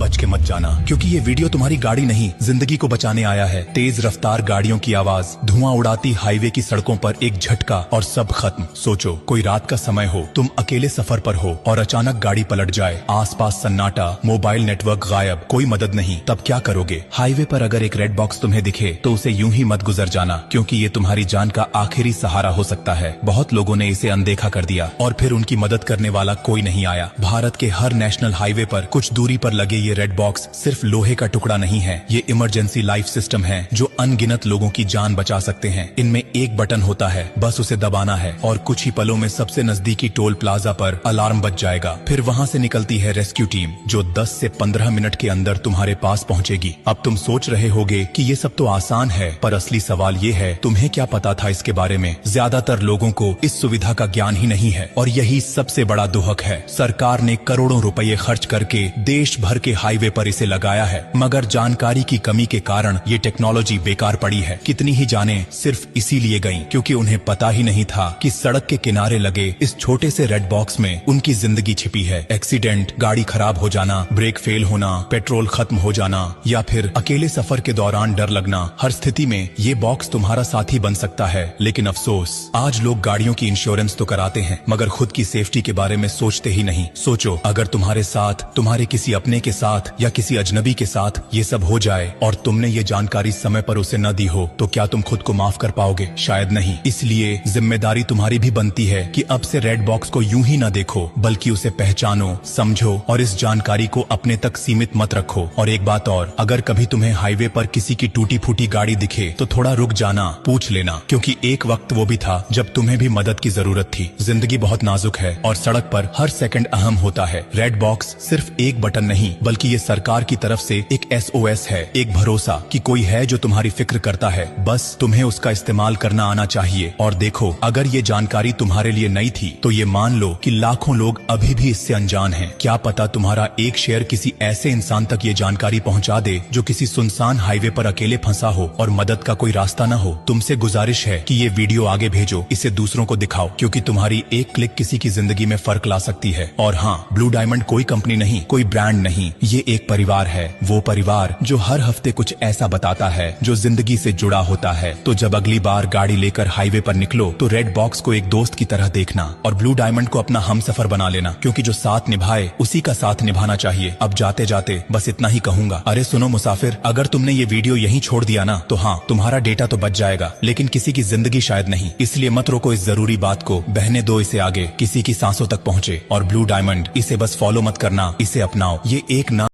बच के मत जाना, क्योंकि ये वीडियो तुम्हारी गाड़ी नहीं जिंदगी को बचाने आया है। तेज रफ्तार गाड़ियों की आवाज, धुआं उड़ाती हाईवे की सड़कों पर एक झटका और सब खत्म। सोचो कोई रात का समय हो, तुम अकेले सफर पर हो और अचानक गाड़ी पलट जाए, आसपास सन्नाटा, मोबाइल नेटवर्क गायब, कोई मदद नहीं, तब क्या करोगे? हाईवे पर अगर एक रेड बॉक्स तुम्हें दिखे तो उसे यूं ही मत गुजर जाना, क्योंकि ये तुम्हारी जान का आखिरी सहारा हो सकता है। बहुत लोगों ने इसे अनदेखा कर दिया और फिर उनकी मदद करने वाला कोई नहीं आया। भारत के हर नेशनल हाईवे पर कुछ दूरी पर लगे ये रेड बॉक्स सिर्फ लोहे का टुकड़ा नहीं है, ये इमरजेंसी लाइफ सिस्टम है जो अनगिनत लोगों की जान बचा सकते हैं। इनमें एक बटन होता है, बस उसे दबाना है और कुछ ही पलों में सबसे नजदीकी टोल प्लाजा पर अलार्म बज जाएगा। फिर वहाँ से निकलती है रेस्क्यू टीम जो 10 से 15 मिनट के अंदर तुम्हारे पास पहुँचेगी। अब तुम सोच रहे होगे कि ये सब तो आसान है, पर असली सवाल ये है तुम्हें क्या पता था इसके बारे में? ज्यादातर लोगों को इस सुविधा का ज्ञान ही नहीं है और यही सबसे बड़ा दुहक है। सरकार ने करोड़ों रुपए खर्च करके देश भर के हाईवे पर इसे लगाया है, मगर जानकारी की कमी के कारण ये टेक्नोलॉजी बेकार पड़ी है। कितनी ही जानें सिर्फ इसीलिए गईं क्योंकि उन्हें पता ही नहीं था कि सड़क के किनारे लगे इस छोटे से रेड बॉक्स में उनकी जिंदगी छिपी है। एक्सीडेंट, गाड़ी खराब हो जाना, ब्रेक फेल होना, पेट्रोल खत्म हो जाना या फिर अकेले सफर के दौरान डर लगना, हर स्थिति में ये बॉक्स तुम्हारा साथी बन सकता है। लेकिन अफसोस, आज लोग गाड़ियों की इंश्योरेंस तो कराते हैं मगर खुद की सेफ्टी के बारे में सोचते ही नहीं। सोचो अगर तुम्हारे साथ, तुम्हारे किसी अपने के साथ या किसी अजनबी के साथ ये सब हो जाए और तुमने ये जानकारी समय पर उसे न दी हो तो क्या तुम खुद को माफ कर पाओगे? शायद नहीं। इसलिए जिम्मेदारी तुम्हारी भी बनती है कि अब से रेड बॉक्स को यूं ही न देखो, बल्कि उसे पहचानो, समझो और इस जानकारी को अपने तक सीमित मत रखो। और एक बात और, अगर कभी तुम्हें हाईवे पर किसी की टूटी फूटी गाड़ी दिखे तो थोड़ा रुक जाना, पूछ लेना, क्योंकि एक वक्त वो भी था जब तुम्हें भी मदद की जरूरत थी। जिंदगी बहुत नाजुक है और सड़क पर हर सेकंड अहम होता है। रेड बॉक्स सिर्फ एक बटन नहीं बल्कि ये सरकार की तरफ से एक SOS है, एक भरोसा कि कोई है जो तुम्हारी फिक्र करता है। बस तुम्हें उसका इस्तेमाल करना आना चाहिए। और देखो, अगर ये जानकारी तुम्हारे लिए नई थी तो ये मान लो कि लाखों लोग अभी भी इससे अनजान हैं। क्या पता तुम्हारा एक शेयर किसी ऐसे इंसान तक ये जानकारी पहुंचा दे जो किसी सुनसान हाईवे पर अकेले फंसा हो और मदद का कोई रास्ता न हो। तुमसे गुजारिश है कि ये वीडियो आगे भेजो, इसे दूसरों को दिखाओ, क्योंकि तुम्हारी एक क्लिक किसी की जिंदगी में फर्क ला सकती है। और हाँ, ब्लू डायमंड कोई कंपनी नहीं, कोई ब्रांड नहीं, ये एक परिवार है। वो परिवार जो हर हफ्ते कुछ ऐसा बताता है जो जिंदगी से जुड़ा होता है। तो जब अगली बार गाड़ी लेकर हाईवे पर निकलो तो रेड बॉक्स को एक दोस्त की तरह देखना और ब्लू डायमंड को अपना हमसफर बना लेना, क्योंकि जो साथ निभाए उसी का साथ निभाना चाहिए। अब जाते जाते बस इतना ही कहूंगा, अरे सुनो मुसाफिर, अगर तुमने ये वीडियो यहीं छोड़ दिया ना तो हाँ, तुम्हारा डेटा तो बच जाएगा लेकिन किसी की जिंदगी शायद नहीं। इसलिए मत रोको इस जरूरी बात को, बहने दो इसे आगे, किसी की सांसों तक पहुंचे। और ब्लू डायमंड, इसे बस फॉलो मत करना, इसे अपनाओ। ये एक ना